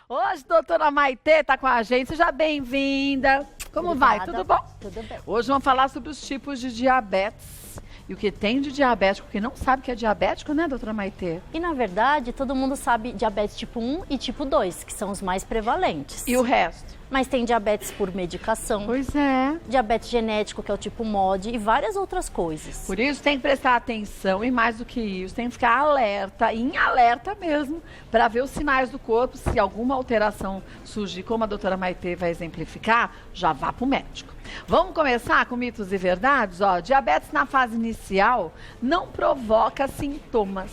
Hoje, doutora Maitê tá com a gente. Seja bem-vinda. Como Obrigada. vai? Tudo bom? Tudo bem. Hoje vamos falar sobre os tipos de diabetes. E o que tem de diabético, que não sabe que é diabético, né, doutora Maitê? E na verdade, todo mundo sabe diabetes tipo 1 e tipo 2, que são os mais prevalentes. E o resto? Mas tem diabetes por medicação, Pois é. diabetes genético, que é o tipo MOD, e várias outras coisas. Por isso tem que prestar atenção e mais do que isso, tem que ficar alerta, em alerta mesmo, para ver os sinais do corpo. Se alguma alteração surgir, como a doutora Maitê vai exemplificar, já vá para o médico. Vamos começar com mitos e verdades? Ó, diabetes na fase inicial não provoca sintomas.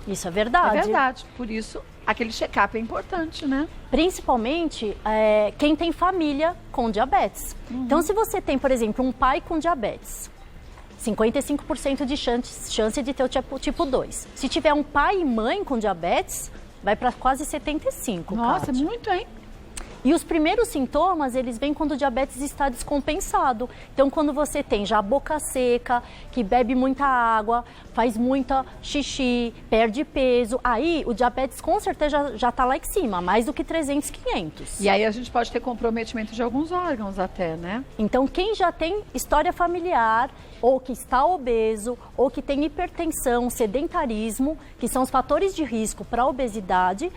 Isso é verdade. É verdade, por isso aquele check-up é importante, né? Principalmente quem tem família com diabetes. Então, se você tem, por exemplo, um pai com diabetes, 55% de chance de ter o tipo 2. Se tiver um pai e mãe com diabetes, vai para quase 75%. Nossa, Kátia. muito, hein? E os primeiros sintomas, eles vêm quando o diabetes está descompensado. Então, quando você tem já a boca seca, que bebe muita água, faz muita xixi, perde peso, aí o diabetes com certeza já está lá em cima, mais do que 300, 500. E aí a gente pode ter comprometimento de alguns órgãos até, né? Então, quem já tem história familiar, ou que está obeso, ou que tem hipertensão, sedentarismo, que são os fatores de risco para a obesidade,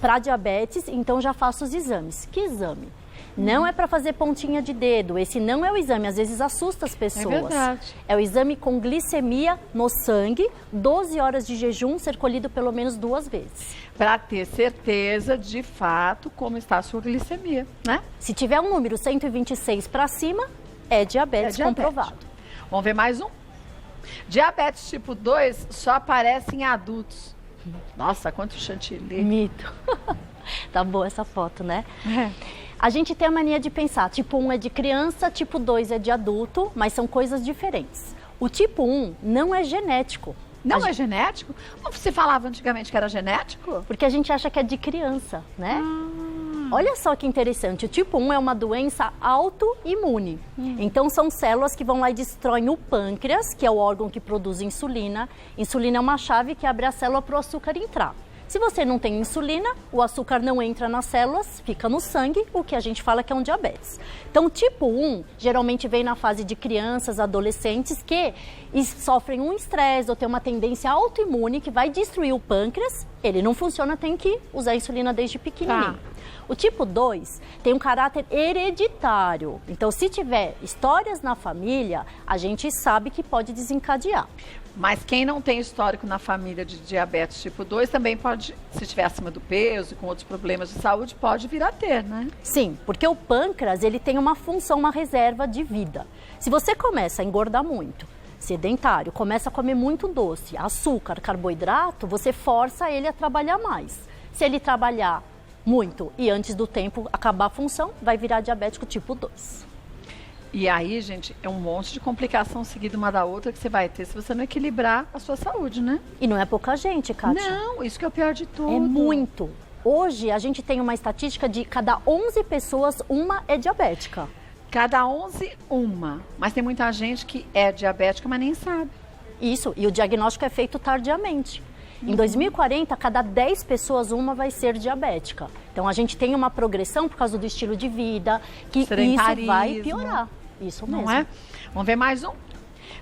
para diabetes, então já faço os exames. Que exame? Não é para fazer pontinha de dedo, esse não é o exame, às vezes assusta as pessoas. É verdade. É o exame com glicemia no sangue, 12 horas de jejum, ser colhido pelo menos 2 vezes. Para ter certeza, de fato, como está a sua glicemia, né? Se tiver um número 126 para cima, é diabetes comprovado. Vamos ver mais um? Diabetes tipo 2 só aparece em adultos. Nossa, quanto chantilly. Mito. Tá boa essa foto, né? É. A gente tem a mania de pensar, tipo 1 é de criança, tipo 2 é de adulto, mas são coisas diferentes. O tipo 1 não é genético. Não é genético? Não se falava antigamente que era genético? Porque a gente acha que é de criança, né? Olha só que interessante, o tipo 1 é uma doença autoimune. Então são células que vão lá e destroem o pâncreas, que é o órgão que produz insulina. Insulina é uma chave que abre a célula para o açúcar entrar. Se você não tem insulina, o açúcar não entra nas células, fica no sangue, o que a gente fala que é um diabetes. Então, tipo 1 geralmente vem na fase de crianças, adolescentes que sofrem um estresse ou tem uma tendência autoimune que vai destruir o pâncreas. Ele não funciona, tem que usar insulina desde pequenininho. Tá. O tipo 2 tem um caráter hereditário. Então, se tiver histórias na família, a gente sabe que pode desencadear. Mas quem não tem histórico na família de diabetes tipo 2 também pode, se estiver acima do peso e com outros problemas de saúde, pode vir a ter, né? Sim, porque o pâncreas ele tem uma função, uma reserva de vida. Se você começa a engordar muito, sedentário, começa a comer muito doce, açúcar, carboidrato, você força ele a trabalhar mais. Se ele trabalhar muito e antes do tempo acabar a função, vai virar diabético tipo 2. E aí, gente, é um monte de complicação seguida uma da outra que você vai ter se você não equilibrar a sua saúde, né? E não é pouca gente, Kátia. Não, isso que é o pior de tudo. É muito. Hoje a gente tem uma estatística de cada 11 pessoas, uma é diabética. Cada 11, uma. Mas tem muita gente que é diabética, mas nem sabe. Isso, e o diagnóstico é feito tardiamente. Em 2040, cada 10 pessoas, uma vai ser diabética. Então, a gente tem uma progressão por causa do estilo de vida, que isso vai piorar. Isso mesmo. Não é? Vamos ver mais um?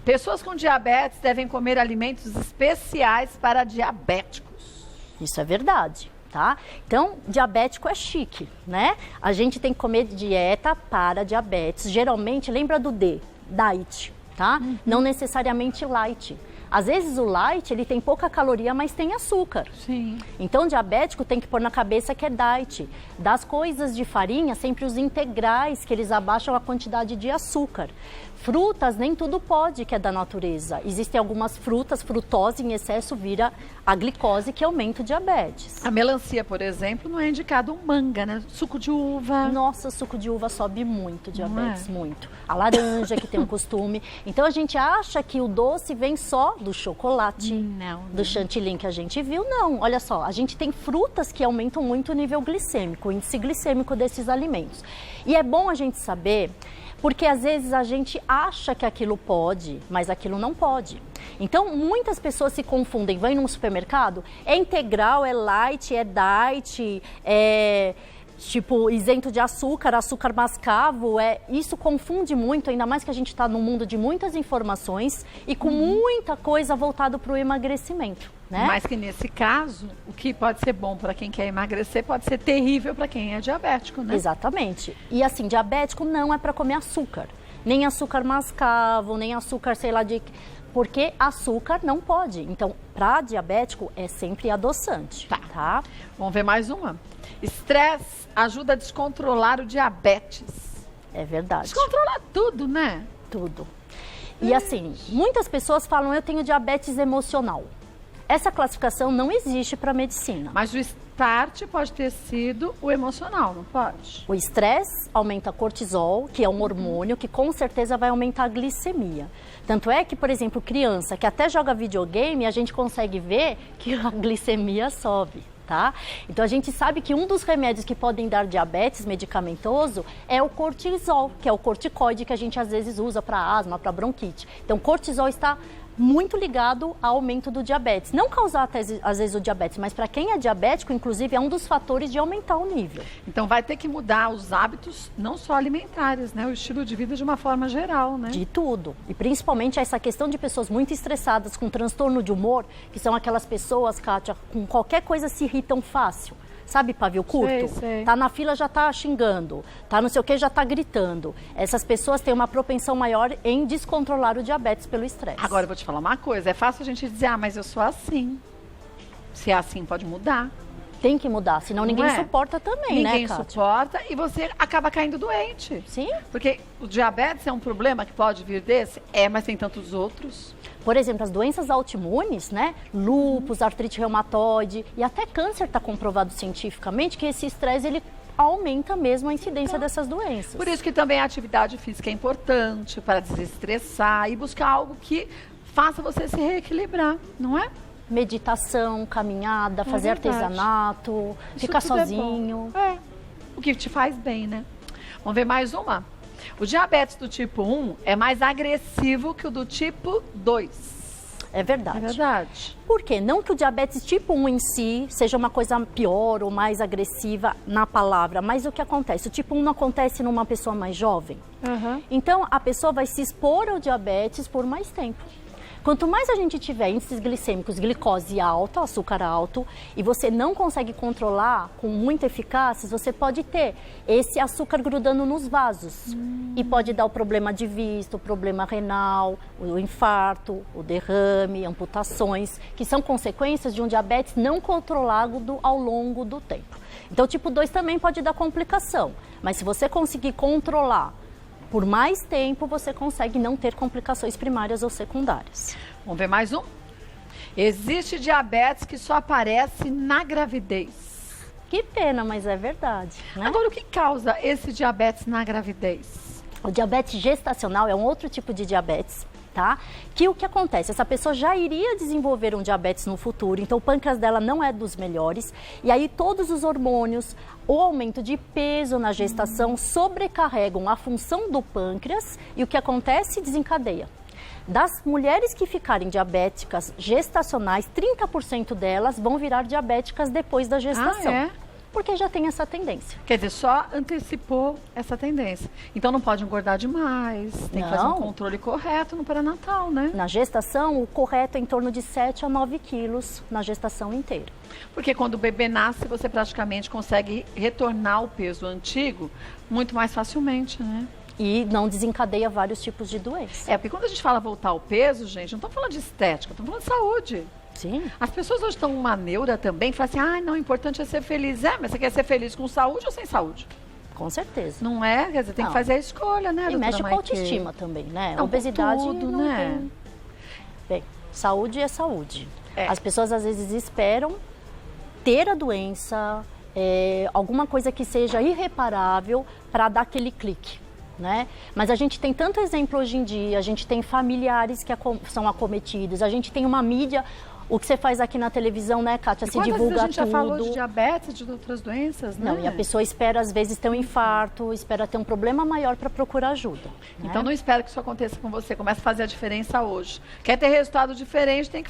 Pessoas com diabetes devem comer alimentos especiais para diabéticos. Isso é verdade, tá? Então, diabético é chique, né? A gente tem que comer dieta para diabetes. Geralmente, lembra do D, diet, tá? Não necessariamente light. Às vezes o light, ele tem pouca caloria, mas tem açúcar. Sim. Então, o diabético tem que pôr na cabeça que é diet. Das coisas de farinha, sempre os integrais, que eles abaixam a quantidade de açúcar. Frutas, nem tudo pode, que é da natureza. Existem algumas frutas, frutose em excesso vira a glicose, que aumenta o diabetes. A melancia, por exemplo, não é indicado um manga, né? Suco de uva. Nossa, suco de uva sobe muito diabetes, muito. A laranja, que tem um costume. Então, a gente acha que o doce vem só do chocolate, do chantilly que a gente viu. Não, olha só, a gente tem frutas que aumentam muito o nível glicêmico, o índice glicêmico desses alimentos. E é bom a gente saber Porque às vezes a gente acha que aquilo pode, mas aquilo não pode. Então, muitas pessoas se confundem, vão num supermercado, é integral, é light, é diet, é tipo isento de açúcar, açúcar mascavo, isso confunde muito, ainda mais que a gente está num mundo de muitas informações e com muita coisa voltada para o emagrecimento. Né? Mas que nesse caso, o que pode ser bom para quem quer emagrecer pode ser terrível para quem é diabético, né? Exatamente. E assim, diabético não é para comer açúcar. Nem açúcar mascavo, nem açúcar, sei lá, porque açúcar não pode. Então, para diabético é sempre adoçante, tá? Vamos ver mais uma. Estresse ajuda a descontrolar o diabetes. É verdade. Descontrolar tudo, né? Tudo. E assim, muitas pessoas falam, eu tenho diabetes emocional. Essa classificação não existe para medicina. Mas o start pode ter sido o emocional, não pode? O estresse aumenta cortisol, que é um hormônio que com certeza vai aumentar a glicemia. Tanto é que, por exemplo, criança que até joga videogame, a gente consegue ver que a glicemia sobe. Tá? Então a gente sabe que um dos remédios que podem dar diabetes medicamentoso é o cortisol, que é o corticoide que a gente às vezes usa para asma, para bronquite. Então cortisol está muito ligado ao aumento do diabetes. Não causar até, às vezes o diabetes, mas para quem é diabético, inclusive, é um dos fatores de aumentar o nível. Então vai ter que mudar os hábitos, não só alimentares, né? O estilo de vida de uma forma geral, né? De tudo. E principalmente essa questão de pessoas muito estressadas, com transtorno de humor, que são aquelas pessoas, Kátia, com qualquer coisa se irritam fácil. Sabe, pavio curto? Sei. Tá na fila, já tá xingando. Tá não sei o que, já tá gritando. Essas pessoas têm uma propensão maior em descontrolar o diabetes pelo estresse. Agora eu vou te falar uma coisa. É fácil a gente dizer, mas eu sou assim. Se é assim, pode mudar. Tem que mudar, senão ninguém suporta também, Ninguém Kátia? suporta e você acaba caindo doente. Sim. Porque o diabetes é um problema que pode vir desse? Mas tem tantos outros. Por exemplo, as doenças autoimunes, né? Lúpus, artrite reumatoide e até câncer está comprovado cientificamente que esse estresse ele aumenta mesmo a incidência dessas doenças. Por isso que também a atividade física é importante para desestressar e buscar algo que faça você se reequilibrar, não é? Meditação, caminhada, fazer artesanato, ficar sozinho. O que te faz bem, né? Vamos ver mais uma? O diabetes do tipo 1 é mais agressivo que o do tipo 2. É verdade. É verdade. Por quê? Não que o diabetes tipo 1 em si seja uma coisa pior ou mais agressiva na palavra, mas o que acontece? O tipo 1 não acontece numa pessoa mais jovem. Então, a pessoa vai se expor ao diabetes por mais tempo. Quanto mais a gente tiver índices glicêmicos, glicose alta, açúcar alto, e você não consegue controlar com muita eficácia, você pode ter esse açúcar grudando nos vasos. E pode dar o problema de vista, o problema renal, o infarto, o derrame, amputações, que são consequências de um diabetes não controlado ao longo do tempo. Então, o tipo 2 também pode dar complicação, mas se você conseguir controlar por mais tempo, você consegue não ter complicações primárias ou secundárias. Vamos ver mais um? Existe diabetes que só aparece na gravidez. Que pena, mas é verdade, né? Agora, o que causa esse diabetes na gravidez? O diabetes gestacional é um outro tipo de diabetes, tá? Que o que acontece? Essa pessoa já iria desenvolver um diabetes no futuro, então o pâncreas dela não é dos melhores, e aí todos os hormônios, o aumento de peso na gestação sobrecarregam a função do pâncreas e o que acontece? Desencadeia. Das mulheres que ficarem diabéticas gestacionais, 30% delas vão virar diabéticas depois da gestação. Porque já tem essa tendência. Quer dizer, só antecipou essa tendência. Então não pode engordar demais, tem que fazer um controle correto no pré-natal, né? Na gestação, o correto é em torno de 7 a 9 quilos na gestação inteira. Porque quando o bebê nasce, você praticamente consegue retornar o peso antigo muito mais facilmente, né? E não desencadeia vários tipos de doenças. Porque quando a gente fala voltar ao peso, gente, não estamos falando de estética, estamos falando de saúde. Sim. As pessoas hoje estão numa neura também, falam assim, não, o importante é ser feliz. Mas você quer ser feliz com saúde ou sem saúde? Com certeza. Não é? Quer dizer, tem que fazer a escolha, né, E mexe com a autoestima também, né? Não, obesidade tudo, não né? Tem... Bem, saúde é saúde. As pessoas às vezes esperam ter a doença, alguma coisa que seja irreparável para dar aquele clique. Né? Mas a gente tem tanto exemplo hoje em dia, a gente tem familiares que são acometidos, a gente tem uma mídia, O que você faz aqui na televisão, né, Kátia? Se divulga tudo. A gente já falou de diabetes, de outras doenças, né? Não, e a pessoa espera, às vezes, ter um infarto, espera ter um problema maior para procurar ajuda. Né? Então, não espera que isso aconteça com você. Começa a fazer a diferença hoje. Quer ter resultado diferente, tem que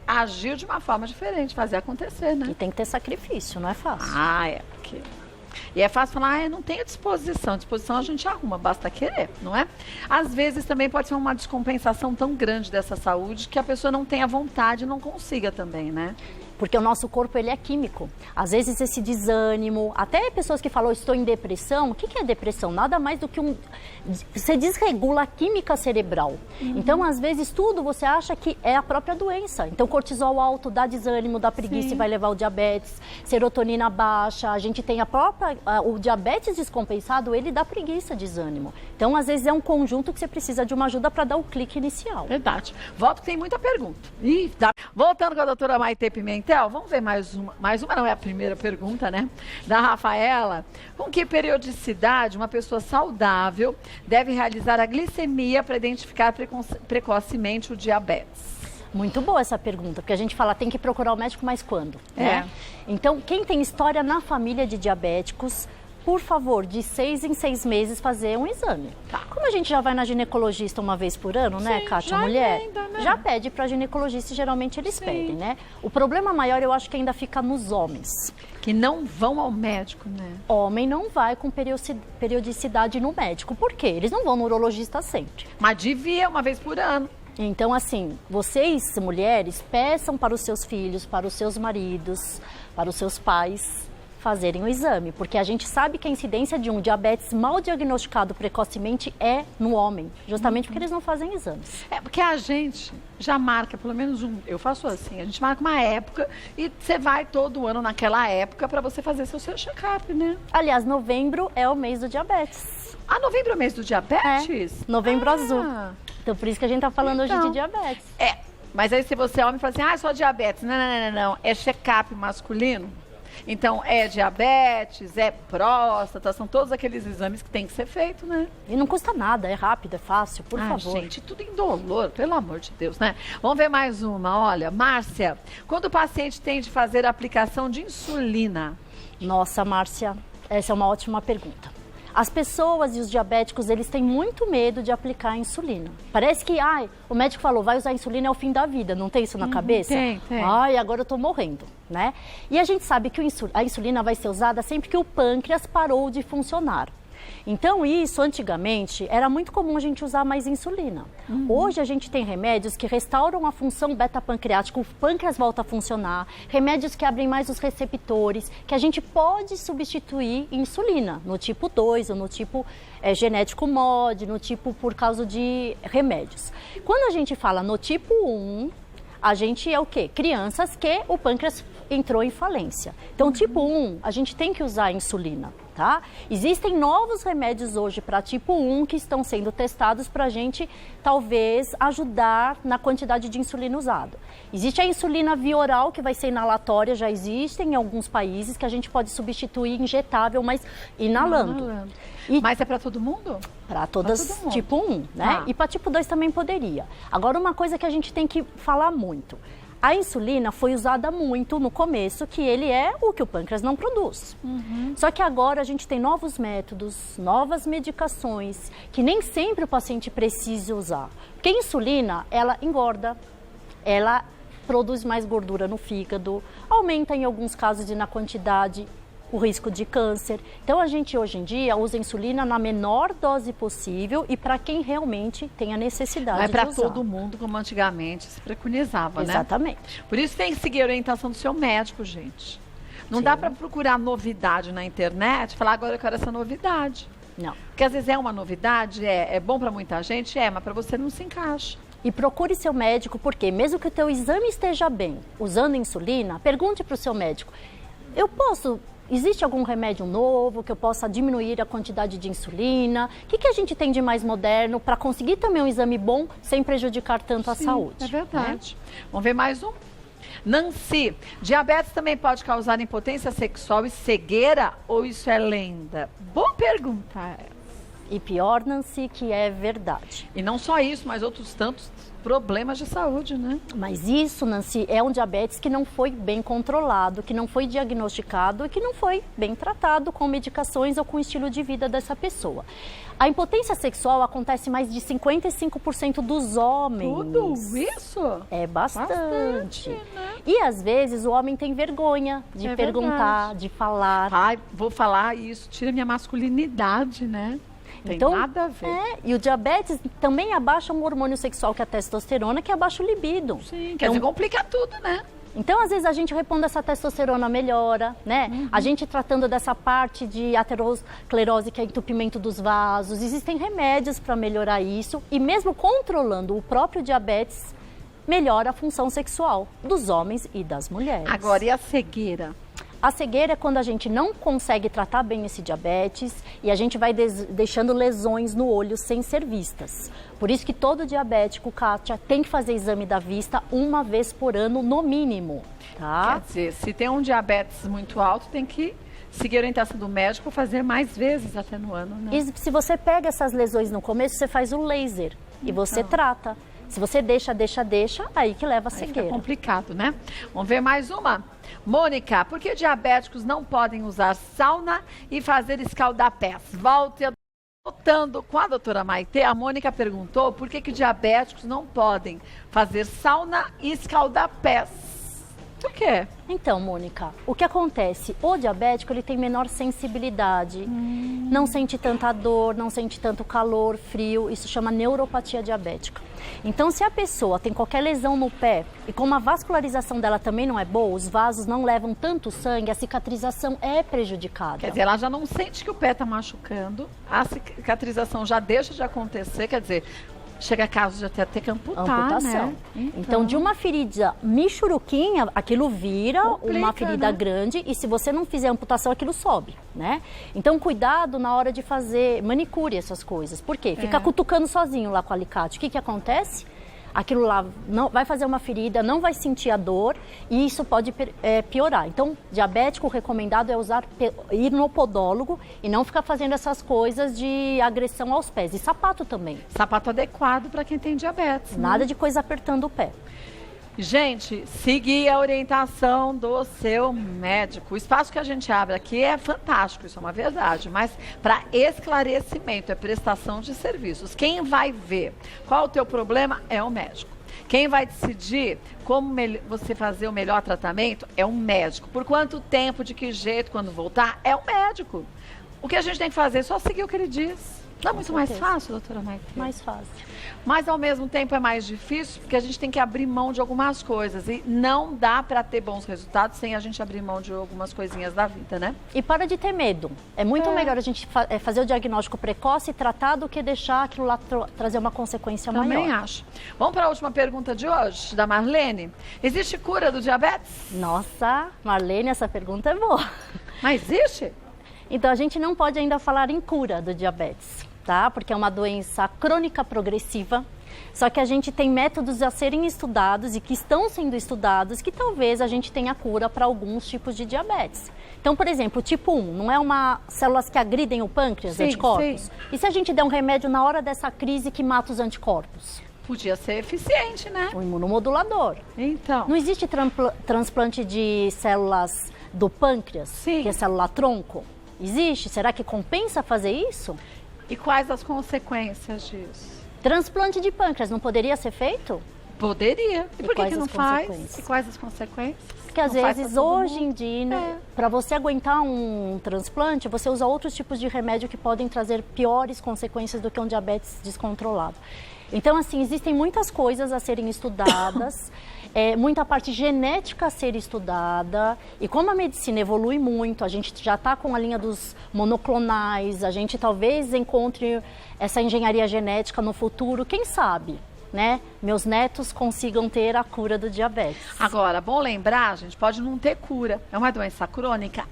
agir de uma forma diferente, fazer acontecer, né? E tem que ter sacrifício, não é fácil. Porque... E é fácil falar, eu não tenho disposição. Disposição a gente arruma, basta querer, não é? Às vezes também pode ser uma descompensação tão grande dessa saúde que a pessoa não tenha vontade e não consiga também, né? Porque o nosso corpo, ele é químico. Às vezes esse desânimo, até pessoas que falam, estou em depressão. O que é depressão? Nada mais do que você desregula a química cerebral. Então, às vezes, tudo você acha que é a própria doença. Então, cortisol alto dá desânimo, dá preguiça e vai levar ao diabetes. Serotonina baixa, a gente tem o diabetes descompensado, ele dá preguiça, desânimo. Então, às vezes, é um conjunto que você precisa de uma ajuda para dar o clique inicial. Verdade. Volto que tem muita pergunta. Voltando com a doutora Maitê Pimentel, vamos ver mais uma. Mais uma não é a primeira pergunta, né? Da Rafaela. Com que periodicidade uma pessoa saudável deve realizar a glicemia para identificar precocemente o diabetes? Muito boa essa pergunta, porque a gente fala, tem que procurar o médico, mas quando? Né? Então, quem tem história na família de diabéticos, por favor, de 6 em 6 meses fazer um exame. Como a gente já vai na ginecologista uma vez por ano, né, Kátia, mulher? Emenda, né? Já pede para ginecologista e geralmente eles pedem, né? O problema maior eu acho que ainda fica nos homens. Que não vão ao médico, né? Homem não vai com periodicidade no médico. Por quê? Eles não vão no urologista sempre. Mas devia uma vez por ano. Então, assim, vocês, mulheres, peçam para os seus filhos, para os seus maridos, para os seus pais fazerem o exame, porque a gente sabe que a incidência de um diabetes mal diagnosticado precocemente é no homem, justamente porque eles não fazem exames. É porque a gente já marca pelo menos eu faço assim, a gente marca uma época e você vai todo ano naquela época para você fazer seu check-up, né? Aliás, novembro é o mês do diabetes. Novembro é o mês do diabetes? Novembro azul. Então, por isso que a gente tá falando hoje de diabetes. Mas aí se você é homem, fala assim, só diabetes. Não. É check-up masculino. Então, é diabetes, é próstata, são todos aqueles exames que tem que ser feito, né? E não custa nada, é rápido, é fácil, por favor. Gente, tudo indolor, pelo amor de Deus, né? Vamos ver mais uma, olha. Márcia, quando o paciente tem de fazer a aplicação de insulina? Nossa, Márcia, essa é uma ótima pergunta. As pessoas e os diabéticos, eles têm muito medo de aplicar a insulina. Parece que, o médico falou, vai usar insulina é o fim da vida. Não tem isso na cabeça? Tem. Agora eu tô morrendo, né? E a gente sabe que a insulina vai ser usada sempre que o pâncreas parou de funcionar. Então, isso, antigamente, era muito comum a gente usar mais insulina. Hoje, a gente tem remédios que restauram a função beta-pancreática, o pâncreas volta a funcionar, remédios que abrem mais os receptores, que a gente pode substituir insulina, no tipo 2 ou no tipo genético MOD, no tipo por causa de remédios. Quando a gente fala no tipo 1, a gente é o quê? Crianças que o pâncreas entrou em falência. Então, tipo 1, a gente tem que usar insulina, tá? Existem novos remédios hoje para tipo 1 que estão sendo testados para a gente, talvez, ajudar na quantidade de insulina usada. Existe a insulina via oral, que vai ser inalatória, já existem em alguns países, que a gente pode substituir injetável, mas inalando. Mas é para todo mundo? Para todas, tipo 1, né? E para tipo 2 também poderia. Agora, uma coisa que a gente tem que falar muito. A insulina foi usada muito no começo, que ele é o que o pâncreas não produz. Só que agora a gente tem novos métodos, novas medicações, que nem sempre o paciente precisa usar. Porque a insulina, ela engorda, ela produz mais gordura no fígado, aumenta em alguns casos e na quantidade o risco de câncer. Então, a gente hoje em dia usa insulina na menor dose possível e para quem realmente tem a necessidade de usar. Não é para todo mundo, como antigamente se preconizava, né? Exatamente. Por isso tem que seguir a orientação do seu médico, gente. Não dá para procurar novidade na internet e falar, agora eu quero essa novidade. Não. Porque às vezes é uma novidade, é bom para muita gente, mas para você não se encaixa. E procure seu médico, porque mesmo que o teu exame esteja bem, usando insulina, pergunte para o seu médico, existe algum remédio novo que eu possa diminuir a quantidade de insulina? O que a gente tem de mais moderno para conseguir também um exame bom sem prejudicar tanto a saúde? É verdade. Vamos ver mais um? Nancy, diabetes também pode causar impotência sexual e cegueira ou isso é lenda? Boa pergunta. E pior, Nancy, que é verdade. E não só isso, mas outros tantos problemas de saúde, né? Mas isso, Nancy, é um diabetes que não foi bem controlado, que não foi diagnosticado e que não foi bem tratado com medicações ou com o estilo de vida dessa pessoa. A impotência sexual acontece mais de 55% dos homens. Tudo isso? É bastante. Né? E às vezes o homem tem vergonha de perguntar, de falar. Ai, vou falar isso, tira minha masculinidade, né? Tem Então, nada a ver. E o diabetes também abaixa um hormônio sexual que é a testosterona, que abaixa o libido. Sim, quer dizer, complica tudo, né? Então, às vezes, a gente repondo essa testosterona melhora, né? A gente tratando dessa parte de aterosclerose, que é entupimento dos vasos. Existem remédios para melhorar isso. E mesmo controlando o próprio diabetes, melhora a função sexual dos homens e das mulheres. Agora, e a cegueira? A cegueira é quando a gente não consegue tratar bem esse diabetes e a gente vai deixando lesões no olho sem ser vistas. Por isso que todo diabético, Kátia, tem que fazer exame da vista uma vez por ano, no mínimo. Tá? Quer dizer, se tem um diabetes muito alto, tem que seguir a orientação do médico, fazer mais vezes até no ano, né? E se você pega essas lesões no começo, você faz o laser e você trata. Se você deixa, aí que leva a cegueira. Fica complicado, né? Vamos ver mais uma? Mônica, por que diabéticos não podem usar sauna e fazer escaldapés? Voltando com a doutora Maitê, a Mônica perguntou por que diabéticos não podem fazer sauna e escaldapés. Por quê? Então, Mônica, o que acontece? O diabético, ele tem menor sensibilidade, não sente tanta dor, não sente tanto calor, frio, isso chama neuropatia diabética. Então, se a pessoa tem qualquer lesão no pé e como a vascularização dela também não é boa, os vasos não levam tanto sangue, a cicatrização é prejudicada. Quer dizer, ela já não sente que o pé está machucando, a cicatrização já deixa de acontecer, quer dizer, chega a caso de até ter que amputar, amputação. Né? Então, de uma ferida michuruquinha, aquilo vira uma ferida, né, grande, e se você não fizer amputação, aquilo sobe, né? Então, cuidado na hora de fazer manicure, essas coisas. Por quê? Fica cutucando sozinho lá com o alicate. O que aquacontece? Aquilo lá não vai fazer uma ferida, não vai sentir a dor e isso pode piorar. Então, diabético, o recomendado é ir no podólogo e não ficar fazendo essas coisas de agressão aos pés. E sapato também. Sapato adequado para quem tem diabetes. Nada de coisa apertando o pé. Gente, seguir a orientação do seu médico. O espaço que a gente abre aqui é fantástico, isso é uma verdade, mas para esclarecimento, é prestação de serviços. Quem vai ver qual o teu problema é o médico. Quem vai decidir como você fazer o melhor tratamento é um médico. Por quanto tempo, de que jeito, quando voltar, é o médico. O que a gente tem que fazer é só seguir o que ele diz. Não é muito mais fácil, doutora Maitê? Mais fácil. Mas, ao mesmo tempo, é mais difícil, porque a gente tem que abrir mão de algumas coisas. E não dá para ter bons resultados sem a gente abrir mão de algumas coisinhas da vida, né? E para de ter medo. É muito melhor a gente fazer o diagnóstico precoce e tratar do que deixar aquilo lá trazer uma consequência maior. Também acho. Vamos para a última pergunta de hoje, da Marlene. Existe cura do diabetes? Nossa, Marlene, essa pergunta é boa. Mas existe? Então, a gente não pode ainda falar em cura do diabetes, tá? Porque é uma doença crônica progressiva. Só que a gente tem métodos a serem estudados e que estão sendo estudados que talvez a gente tenha cura para alguns tipos de diabetes. Então, por exemplo, o tipo 1, não é uma células que agridem o pâncreas, anticorpos? Sim. E se a gente der um remédio na hora dessa crise que mata os anticorpos? Podia ser eficiente, né? Um imunomodulador. Então. Não existe transplante de células do pâncreas, que é célula tronco? Existe? Será que compensa fazer isso? E quais as consequências disso? Transplante de pâncreas não poderia ser feito? Poderia. E por que não faz? E quais as consequências? Porque às vezes, hoje em dia, para você aguentar um transplante, você usa outros tipos de remédio que podem trazer piores consequências do que um diabetes descontrolado. Então, assim, existem muitas coisas a serem estudadas, muita parte genética a ser estudada. E como a medicina evolui muito, a gente já está com a linha dos monoclonais, a gente talvez encontre essa engenharia genética no futuro, quem sabe? Né? Meus netos consigam ter a cura do diabetes. Agora, bom lembrar, gente, pode não ter cura. É uma doença crônica?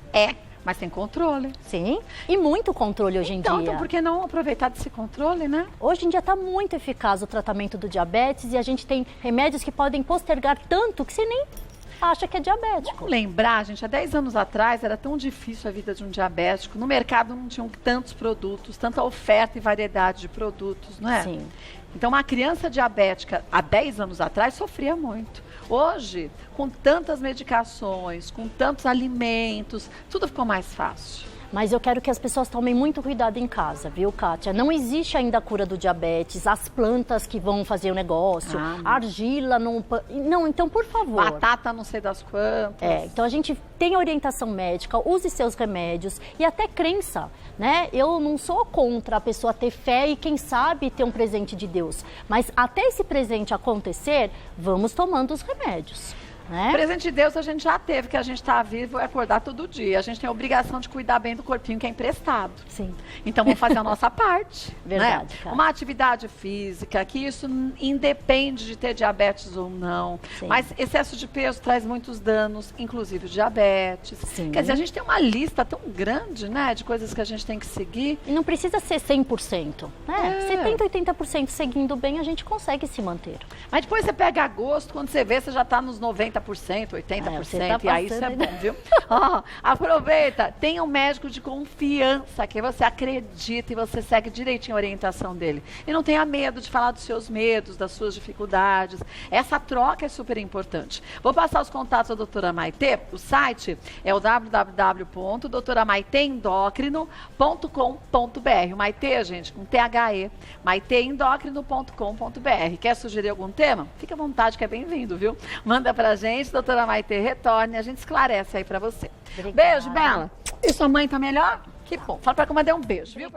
Mas tem controle. Sim, e muito controle hoje em dia. Então, por que não aproveitar desse controle, né? Hoje em dia está muito eficaz o tratamento do diabetes e a gente tem remédios que podem postergar tanto que você nem acha que é diabético. Vamos lembrar, gente, há 10 anos atrás era tão difícil a vida de um diabético. No mercado não tinham tantos produtos, tanta oferta e variedade de produtos, não é? Sim. Então, uma criança diabética há 10 anos atrás sofria muito. Hoje, com tantas medicações, com tantos alimentos, tudo ficou mais fácil. Mas eu quero que as pessoas tomem muito cuidado em casa, viu, Kátia? Não existe ainda a cura do diabetes, as plantas que vão fazer o negócio, argila não... Não, então, por favor. Batata não sei das quantas. Então a gente tem orientação médica, use seus remédios e até crença, né? Eu não sou contra a pessoa ter fé e, quem sabe, ter um presente de Deus. Mas até esse presente acontecer, vamos tomando os remédios. Né? Presente de Deus a gente já teve, que a gente está vivo e acordar todo dia. A gente tem a obrigação de cuidar bem do corpinho que é emprestado. Sim. Então vamos fazer a nossa parte. Verdade, né? cara. Uma atividade física, que isso independe de ter diabetes ou não. Sim. Mas excesso de peso traz muitos danos, inclusive diabetes. Sim. Quer dizer, a gente tem uma lista tão grande, né, de coisas que a gente tem que seguir. E não precisa ser 100%. Né? 70%, 80% seguindo bem, a gente consegue se manter. Mas depois você pega agosto, quando você vê, você já está nos 90%, 80%, você tá e aí isso é bom, viu? Aproveita, tenha um médico de confiança, que você acredita e você segue direitinho a orientação dele. E não tenha medo de falar dos seus medos, das suas dificuldades. Essa troca é super importante. Vou passar os contatos da doutora Maitê. O site é o www.doutoramaiteendocrino.com.br. Maitê, gente, com THE, maiteendocrino.com.br. Quer sugerir algum tema? Fica à vontade, que é bem-vindo, viu? Manda pra gente, doutora Maitê, retorne, a gente esclarece aí pra você. Obrigada. Beijo, Bela. E sua mãe tá melhor? Que bom. Fala pra que eu mandei um beijo, viu?